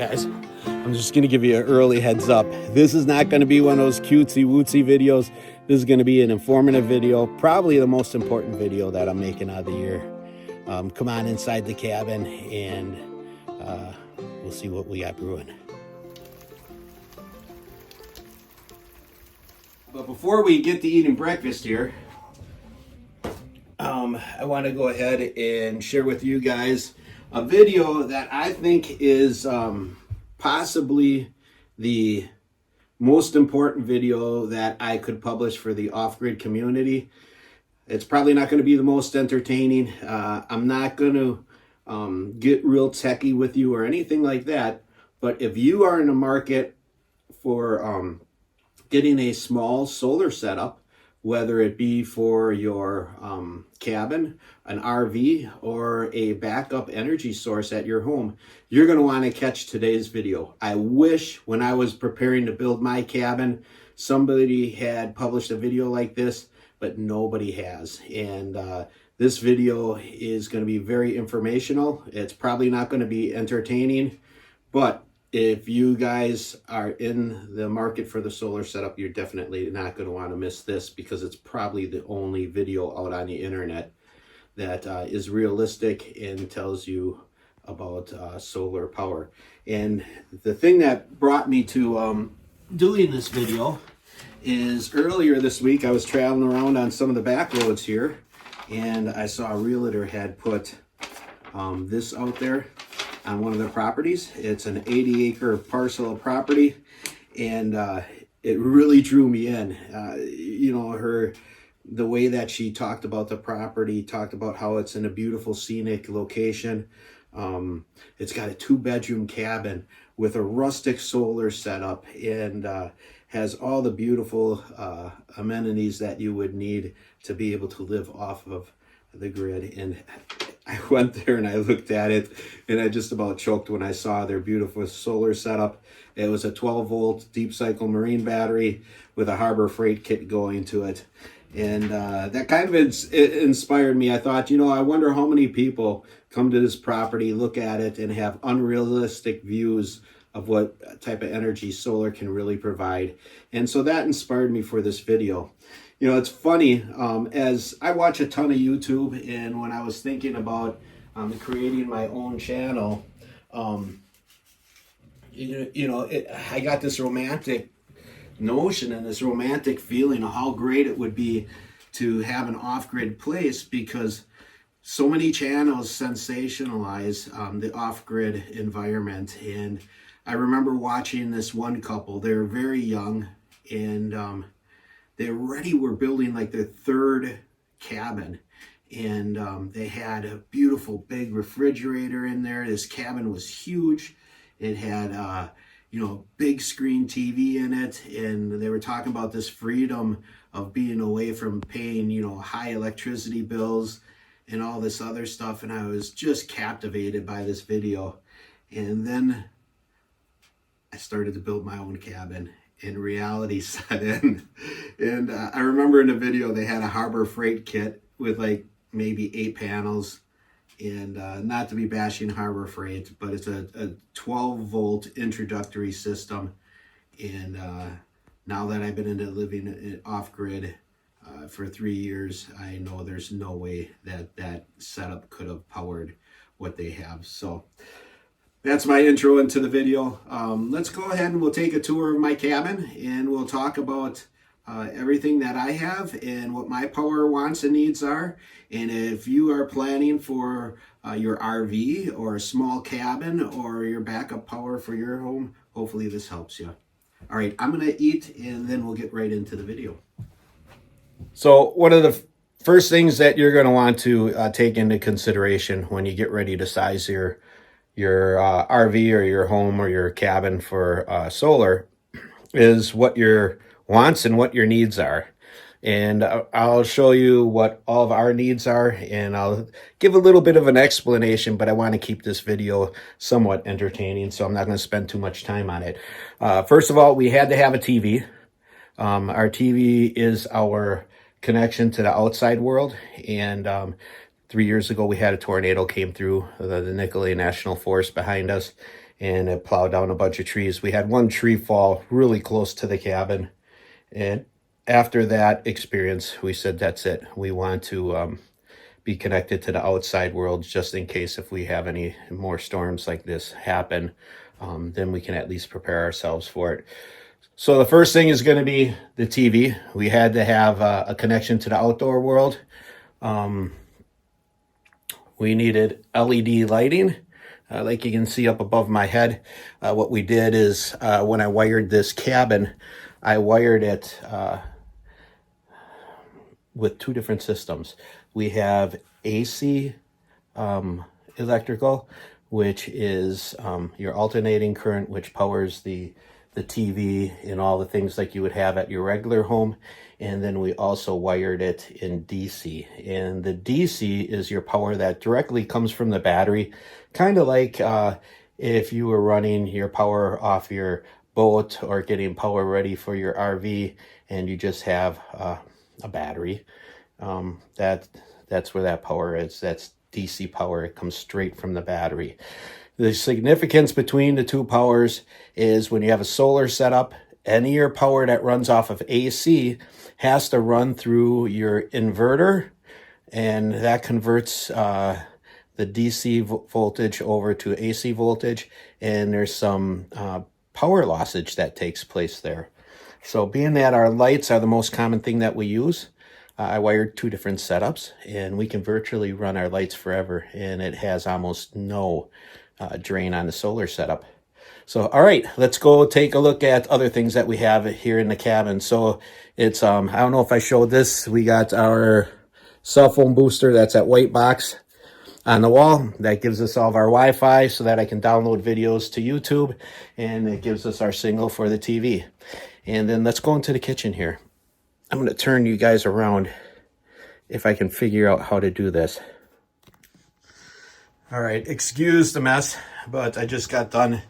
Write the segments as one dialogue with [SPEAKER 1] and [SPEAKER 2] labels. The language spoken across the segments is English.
[SPEAKER 1] guys, I'm just gonna give you an early heads up. This is not gonna be one of those cutesy wootsy videos. This is gonna be an informative video, probably the most important video that I'm making out of the year. Come on inside the cabin and we'll see what we got brewing. But before we get to eating breakfast here, I want to go ahead and share with you guys a video that I think is possibly the most important video that I could publish for the off-grid community. It's probably not going to be the most entertaining. I'm not going to get real techie with you or anything like that. But if you are in the market for getting a small solar setup, whether it be for your cabin, an RV, or a backup energy source at your home, you're going to want to catch today's video. I wish when I was preparing to build my cabin, somebody had published a video like this, but nobody has. And this video is going to be very informational. It's probably not going to be entertaining, but if you guys are in the market for the solar setup, you're definitely not going to want to miss this, because it's probably the only video out on the internet that is realistic and tells you about solar power. And the thing that brought me to doing this video is earlier this week I was traveling around on some of the back roads here, and I saw a realtor had put this out there on one of their properties. It's an 80-acre parcel of property, and it really drew me in. You know, the way that she talked about the property, talked about how it's in a beautiful scenic location. It's got a 2-bedroom cabin with a rustic solar setup, and has all the beautiful amenities that you would need to be able to live off of the grid. And I went there and I looked at it, and I just about choked when I saw their beautiful solar setup. It was a 12-volt deep cycle marine battery with a Harbor Freight kit going to it. And that kind of inspired me. I thought, you know, I wonder how many people come to this property, look at it, and have unrealistic views of what type of energy solar can really provide. And so that inspired me for this video. You know, it's funny, as I watch a ton of YouTube, and when I was thinking about creating my own channel, I got this romantic notion and this romantic feeling of how great it would be to have an off-grid place, because so many channels sensationalize the off-grid environment. And I remember watching this one couple. They were very young, and they already were building like their 3rd cabin, and they had a beautiful big refrigerator in there. This cabin was huge. It had big screen TV in it, and they were talking about this freedom of being away from paying high electricity bills and all this other stuff. And I was just captivated by this video. And then I started to build my own cabin, and reality set in. And I remember in the video they had a Harbor Freight kit with like maybe 8 panels. And not to be bashing Harbor Freight, but it's a 12-volt introductory system. And now that I've been into living off-grid for 3 years, I know there's no way that setup could have powered what they have. So that's my intro into the video. Let's go ahead and we'll take a tour of my cabin, and we'll talk about everything that I have and what my power wants and needs are. And if you are planning for your RV or a small cabin or your backup power for your home, hopefully this helps you. All right, I'm gonna eat, and then we'll get right into the video. So one of the first things that you're gonna want to take into consideration when you get ready to size your RV or your home or your cabin for solar is what your wants and what your needs are. And I'll show you what all of our needs are, and I'll give a little bit of an explanation, but I want to keep this video somewhat entertaining, so I'm not going to spend too much time on it. First of all, we had to have a TV. Our TV is our connection to the outside world, and 3 years ago we had a tornado came through the Nicolet National Forest behind us, and it plowed down a bunch of trees. We had one tree fall really close to the cabin, and after that experience, we said that's it. We want to be connected to the outside world just in case if we have any more storms like this happen, then we can at least prepare ourselves for it. So the first thing is going to be the TV. We had to have a connection to the outdoor world. We needed LED lighting. Like you can see up above my head, what we did is when I wired this cabin, I wired it with two different systems. We have AC electrical, which is your alternating current, which powers the TV and all the things like you would have at your regular home. And then we also wired it in DC. And the DC is your power that directly comes from the battery, kind of like if you were running your power off your boat or getting power ready for your RV and you just have a battery. That's where that power is. That's DC power. It comes straight from the battery. The significance between the two powers is when you have a solar setup, any of your power that runs off of AC has to run through your inverter, and that converts the DC voltage over to AC voltage, and there's some power lossage that takes place there. So being that our lights are the most common thing that we use, I wired two different setups, and we can virtually run our lights forever, and it has almost no drain on the solar setup. So, all right, let's go take a look at other things that we have here in the cabin. So it's, I don't know if I showed this, we got our cell phone booster. That's that white box on the wall. That gives us all of our Wi-Fi so that I can download videos to YouTube, and it gives us our signal for the TV. And then let's go into the kitchen here. I'm going to turn you guys around if I can figure out how to do this. All right, excuse the mess, but I just got done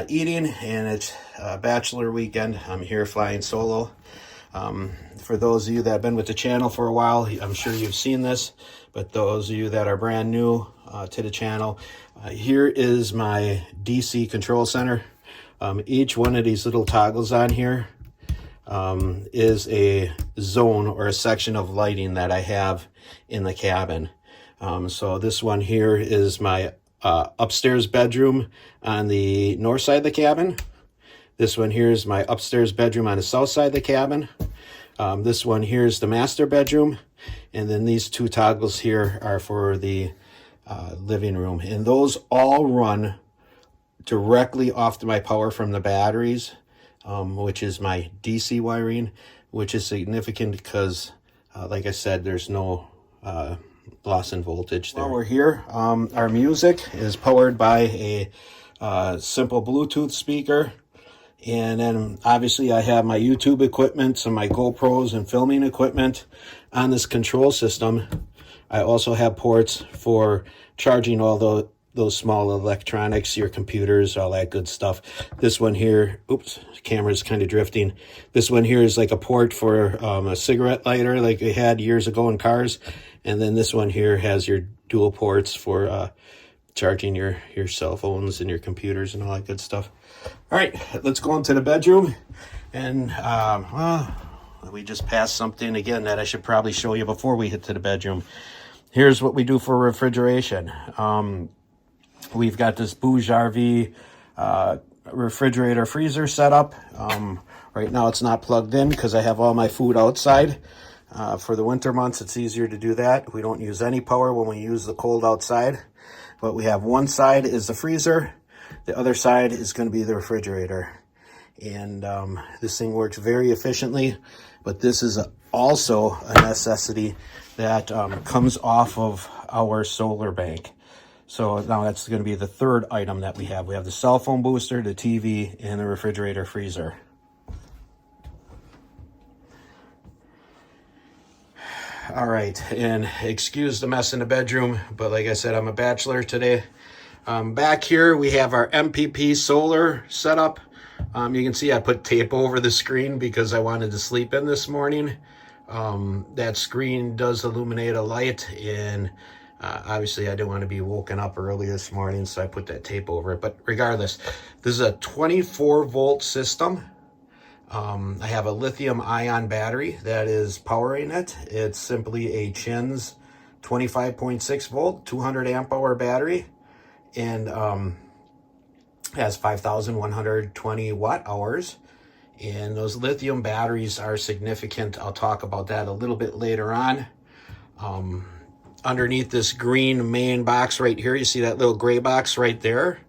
[SPEAKER 1] eating, and it's a bachelor weekend. I'm here flying solo. For those of you that have been with the channel for a while, I'm sure you've seen this, but those of you that are brand new to the channel, here is my DC control center. Each one of these little toggles on here is a zone or a section of lighting that I have in the cabin. So this one here is my upstairs bedroom on the north side of the cabin. This one here is my upstairs bedroom on the south side of the cabin. This one here is the master bedroom. And then these two toggles here are for the living room. And those all run directly off to my power from the batteries, which is my DC wiring, which is significant because, like I said, there's no loss in voltage there. While we're here, our music is powered by a simple Bluetooth speaker. And then obviously I have my YouTube equipment, some of my GoPros and filming equipment on this control system. I also have ports for charging all those small electronics, your computers, all that good stuff. This one here, oops, camera's kind of drifting. This one here is like a port for a cigarette lighter like we had years ago in cars. And then this one here has your dual ports for charging your cell phones and your computers and all that good stuff. All right, let's go into the bedroom. And well, we just passed something again that I should probably show you before we hit to the bedroom. Here's what we do for refrigeration. We've got this Bouge RV refrigerator freezer setup. Right now it's not plugged in because I have all my food outside. For the winter months, it's easier to do that. We don't use any power when we use the cold outside. But we have one side is the freezer. The other side is going to be the refrigerator. And this thing works very efficiently. But this is also a necessity that comes off of our solar bank. So now that's going to be the third item that we have. We have the cell phone booster, the TV, and the refrigerator freezer. All right, and excuse the mess in the bedroom, but like I said, I'm a bachelor today. Back here, we have our MPP solar setup. You can see I put tape over the screen because I wanted to sleep in this morning. That screen does illuminate a light, and Obviously, I didn't want to be woken up early this morning, so I put that tape over it. But regardless, this is a 24-volt system. I have a lithium-ion battery that is powering it. It's simply a Chins 25.6 volt, 200 amp hour battery, and has 5,120 watt hours. And those lithium batteries are significant. I'll talk about that a little bit later on. Underneath this green main box right here, you see that little gray box right there?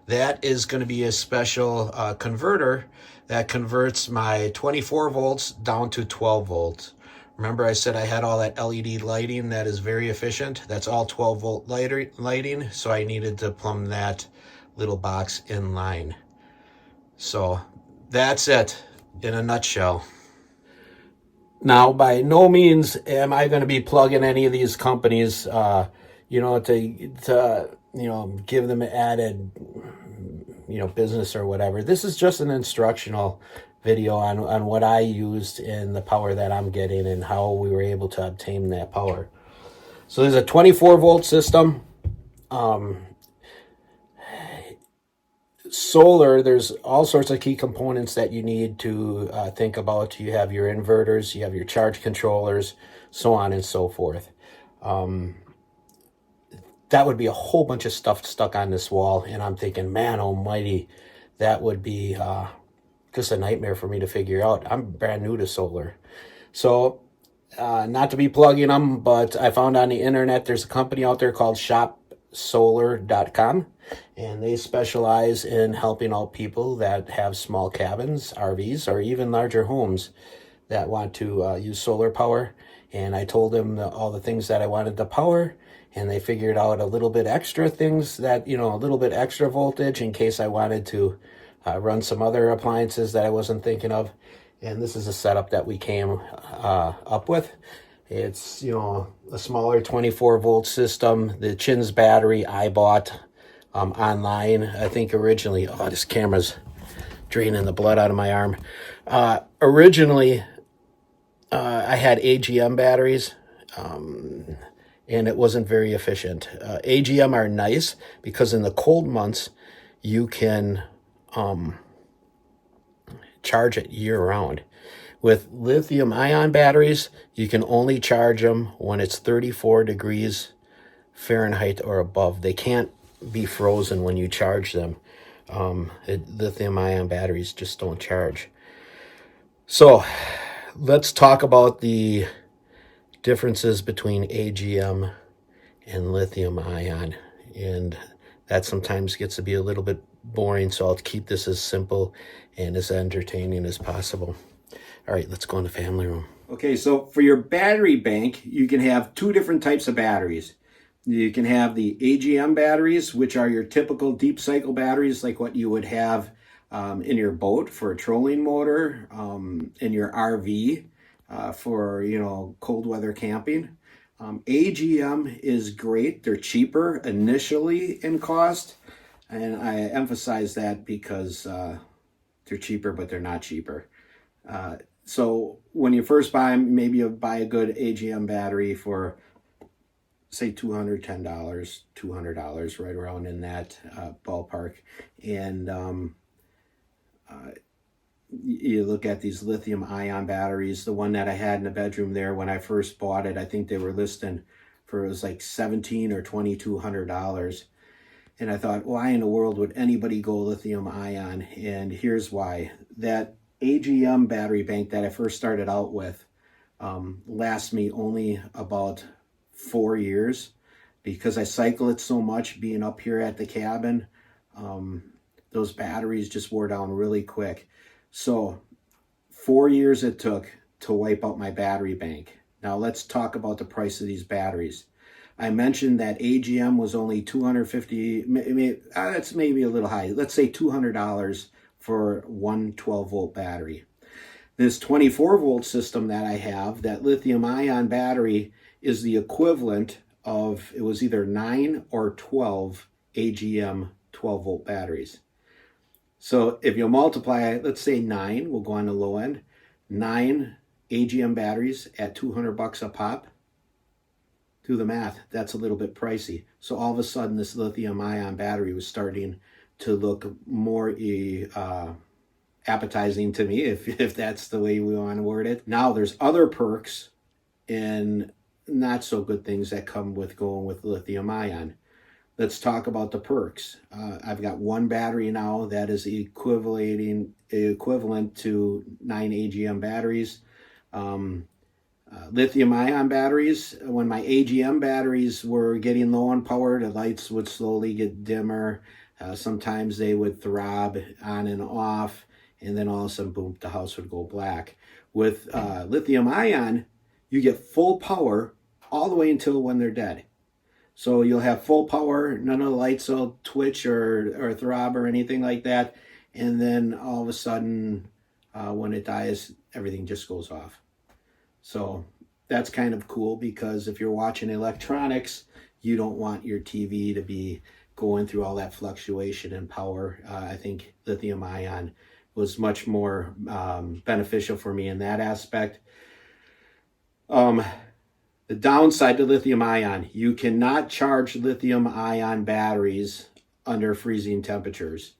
[SPEAKER 1] That is going to be a special converter that converts my 24 volts down to 12 volts. Remember I said I had all that LED lighting that is very efficient? That's all 12 volt lighting, so I needed to plumb that little box in line. So that's it in a nutshell. Now, by no means am I going to be plugging any of these companies, to give them added, business or whatever. This is just an instructional video on what I used and the power that I'm getting and how we were able to obtain that power. So there's a 24 volt system. Solar, there's all sorts of key components that you need to think about. You have your inverters, you have your charge controllers, so on and so forth. That would be a whole bunch of stuff stuck on this wall, and I'm thinking, man almighty, that would be just a nightmare for me to figure out. I'm brand new to solar. So not to be plugging them, but I found on the internet there's a company out there called shopsolar.com, and they specialize in helping out people that have small cabins, RVs, or even larger homes that want to use solar power. And I told them all the things that I wanted to power, and they figured out a little bit extra things that, a little bit extra voltage in case I wanted to run some other appliances that I wasn't thinking of. And this is a setup that we came up with. It's, a smaller 24 volt system. The Chins battery I bought online, I think originally. Oh, this camera's draining the blood out of my arm. Originally, I had AGM batteries, and it wasn't very efficient. AGM are nice because in the cold months, you can charge it year-round. With lithium-ion batteries, you can only charge them when it's 34 degrees Fahrenheit or above. They can't be frozen when you charge them. Lithium-ion batteries just don't charge. So let's talk about the differences between AGM and lithium-ion. And that sometimes gets to be a little bit boring, so I'll keep this as simple and as entertaining as possible. All right, let's go in the family room. Okay, so for your battery bank, you can have two different types of batteries. You can have the AGM batteries, which are your typical deep cycle batteries, like what you would have in your boat for a trolling motor, in your RV for, cold weather camping. AGM is great. They're cheaper initially in cost. And I emphasize that because they're cheaper, but they're not cheaper. So when you first buy them, maybe you buy a good AGM battery for, say, $210, $200, right around in that ballpark. And you look at these lithium-ion batteries. The one that I had in the bedroom there when I first bought it, I think they were listing for, it was like $1,700 or $2,200. And I thought, why in the world would anybody go lithium-ion? And here's why. That AGM battery bank that I first started out with lasts me only about 4 years because I cycle it so much being up here at the cabin. Those batteries just wore down really quick. So 4 years it took to wipe out my battery bank. Now let's talk about the price of these batteries. I mentioned that AGM was only $250, that's maybe a little high. Let's say $200 for one 12 volt battery. This 24 volt system that I have, that lithium ion battery, is the equivalent of, it was either 9 or 12 AGM 12 volt batteries. So if you multiply, let's say 9, we'll go on the low end, 9 AGM batteries at $200 a pop. do the math, that's a little bit pricey. So all of a sudden, this lithium ion battery was starting to look more appetizing to me, if that's the way we want to word it. Now there's other perks and not so good things that come with going with lithium ion. Let's talk about the perks. I've got one battery now that is equivalent to 9 AGM batteries. Lithium ion batteries, when my AGM batteries were getting low on power, the lights would slowly get dimmer. Sometimes they would throb on and off, and then all of a sudden, boom, the house would go black. With lithium ion, you get full power all the way until when they're dead. So you'll have full power, none of the lights will twitch or throb or anything like that. And then all of a sudden, when it dies, everything just goes off. So that's kind of cool, because if you're watching electronics, you don't want your TV to be going through all that fluctuation in power. I think lithium ion was much more beneficial for me in that aspect. The downside to lithium ion, you cannot charge lithium ion batteries under freezing temperatures.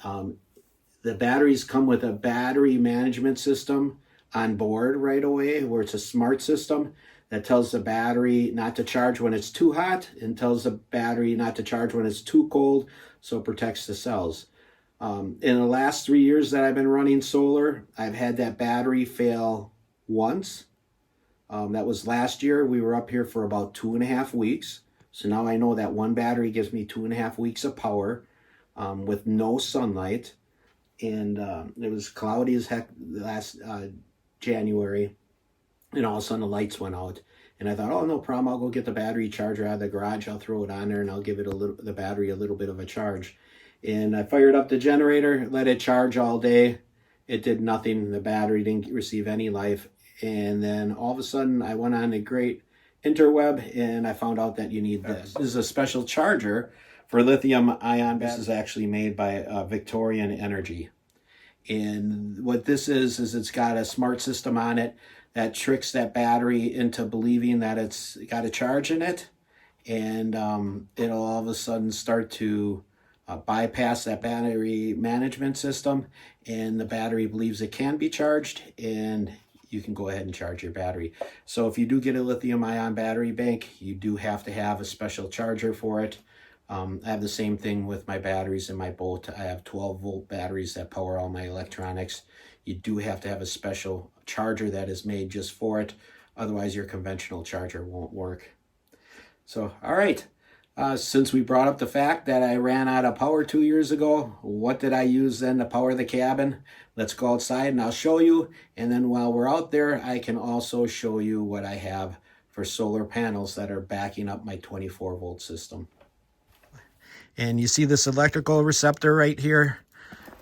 [SPEAKER 1] The batteries come with a battery management system on board right away, where it's a smart system that tells the battery not to charge when it's too hot and tells the battery not to charge when it's too cold, so it protects the cells. In the last 3 years that I've been running solar, I've had that battery fail once. That was last year. We were up here for about 2.5 weeks. So now I know that one battery gives me 2.5 weeks of power with no sunlight. And it was cloudy as heck last January. And all of a sudden the lights went out. And I thought, oh, no problem. I'll go get the battery charger out of the garage. I'll throw it on there and I'll give it the battery a little bit of a charge. And I fired up the generator, let it charge all day. It did nothing. The battery didn't receive any life. And then all of a sudden I went on a great interweb and I found out that you need this. This is a special charger for lithium ion. This is actually made by Victorian Energy. And what this is it's got a smart system on it that tricks that battery into believing that it's got a charge in it. And it'll all of a sudden start to bypass that battery management system. And the battery believes it can be charged, and you can go ahead and charge your battery. So if you do get a lithium ion battery bank, you do have to have a special charger for it. I have the same thing with my batteries in my boat. I have 12-volt batteries that power all my electronics. You do have to have a special charger that is made just for it. Otherwise, your conventional charger won't work. So, all right. Since we brought up the fact that I ran out of power 2 years ago, what did I use then to power the cabin? Let's go outside and I'll show you. And then while we're out there, I can also show you what I have for solar panels that are backing up my 24-volt system. And you see this electrical receptor right here?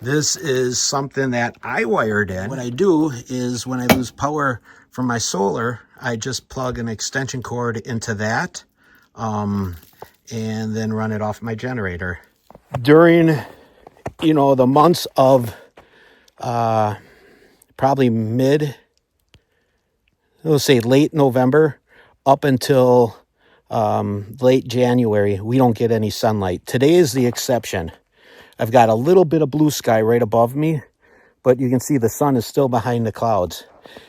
[SPEAKER 1] This is something that I wired in. What I do is when I lose power from my solar, I just plug an extension cord into that. And then run it off my generator. During, the months of probably late November up until late January, we don't get any sunlight. Today is the exception. I've got a little bit of blue sky right above me, but you can see the sun is still behind the clouds.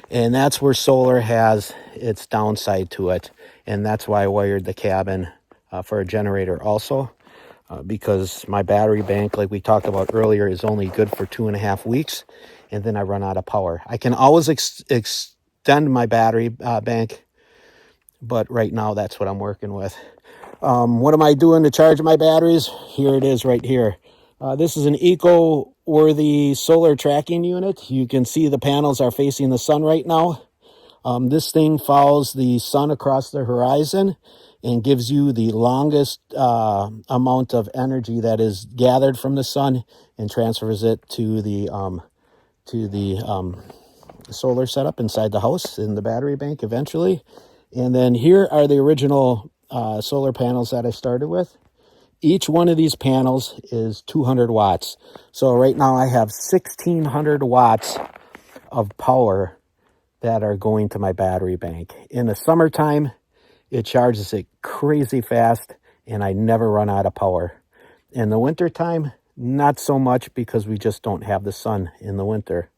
[SPEAKER 1] And that's where solar has its downside to it. And that's why I wired the cabin for a generator also, because my battery bank, like we talked about earlier, is only good for 2.5 weeks, and then I run out of power. I can always extend my battery bank, but right now that's what I'm working with. What am I doing to charge my batteries? Here it is right here. This is an eco-worthy solar tracking unit. You can see the panels are facing the sun right now. This thing follows the sun across the horizon and gives you the longest amount of energy that is gathered from the sun and transfers it to the solar setup inside the house in the battery bank eventually. And then here are the original solar panels that I started with. Each one of these panels is 200 watts. So right now I have 1,600 watts of power that are going to my battery bank. In the summertime, it charges it crazy fast, and I never run out of power. In the wintertime, not so much, because we just don't have the sun in the winter.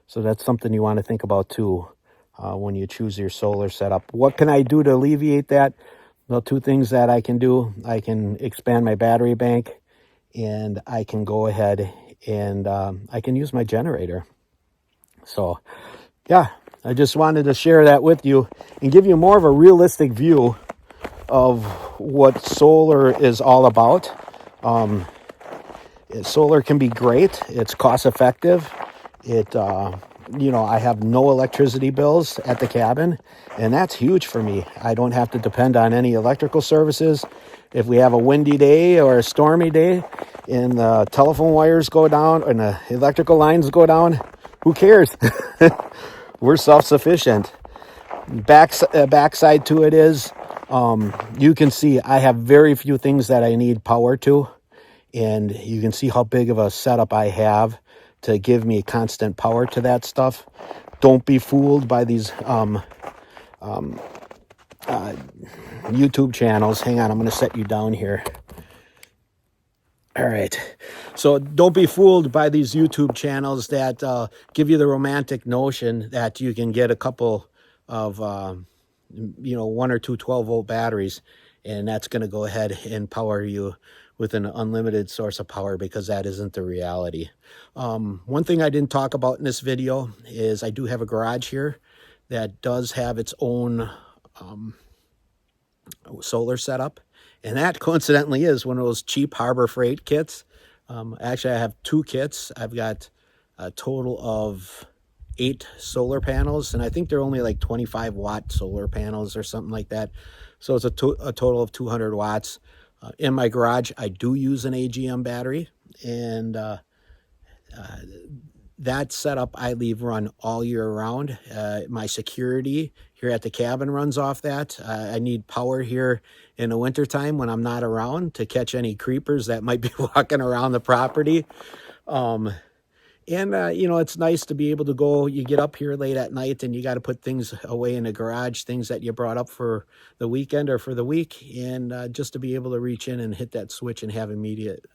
[SPEAKER 1] So that's something you want to think about too when you choose your solar setup. What can I do to alleviate that? Well, two things that I can do. I can expand my battery bank, and I can go ahead and I can use my generator. So yeah, I just wanted to share that with you and give you more of a realistic view of what solar is all about. Solar can be great. It's cost effective. I have no electricity bills at the cabin, and that's huge for me. I don't have to depend on any electrical services. If we have a windy day or a stormy day and the telephone wires go down and the electrical lines go down, who cares? We're self-sufficient. Backside to it is, you can see I have very few things that I need power to. And you can see how big of a setup I have to give me constant power to that stuff. Don't be fooled by these YouTube channels. Hang on, I'm going to set you down here. All right. So don't be fooled by these YouTube channels that give you the romantic notion that you can get a couple of, 1 or 2 12-volt batteries, and that's going to go ahead and power you with an unlimited source of power, because that isn't the reality. One thing I didn't talk about in this video is I do have a garage here that does have its own solar setup. And that coincidentally is one of those cheap Harbor Freight kits. Actually, I have 2 kits. I've got a total of 8 solar panels, and I think they're only like 25-watt solar panels or something like that. So it's a total of 200 watts. In my garage, I do use an AGM battery, and that setup I leave run all year round. My security here at the cabin runs off that. I need power here in the wintertime when I'm not around to catch any creepers that might be walking around the property. It's nice to be able to go, you get up here late at night and you got to put things away in the garage, things that you brought up for the weekend or for the week, and just to be able to reach in and hit that switch and have immediate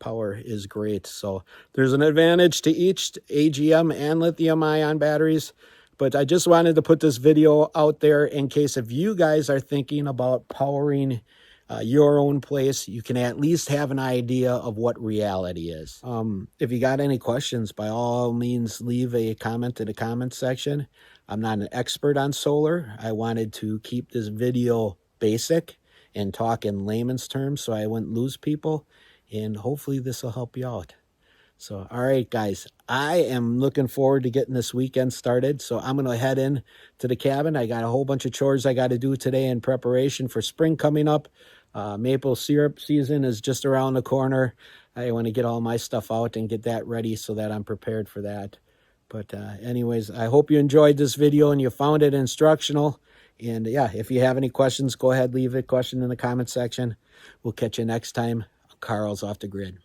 [SPEAKER 1] power is great. So there's an advantage to each AGM and lithium ion batteries. But I just wanted to put this video out there in case if you guys are thinking about powering your own place, you can at least have an idea of what reality is. If you got any questions, by all means, leave a comment in the comment section. I'm not an expert on solar. I wanted to keep this video basic and talk in layman's terms so I wouldn't lose people. And hopefully this will help you out. So, all right, guys, I am looking forward to getting this weekend started. So I'm going to head in to the cabin. I got a whole bunch of chores I got to do today in preparation for spring coming up. Maple syrup season is just around the corner. I want to get all my stuff out and get that ready so that I'm prepared for that. But anyways, I hope you enjoyed this video and you found it instructional. And yeah, if you have any questions, go ahead, leave a question in the comment section. We'll catch you next time. Carl's Off the Grid.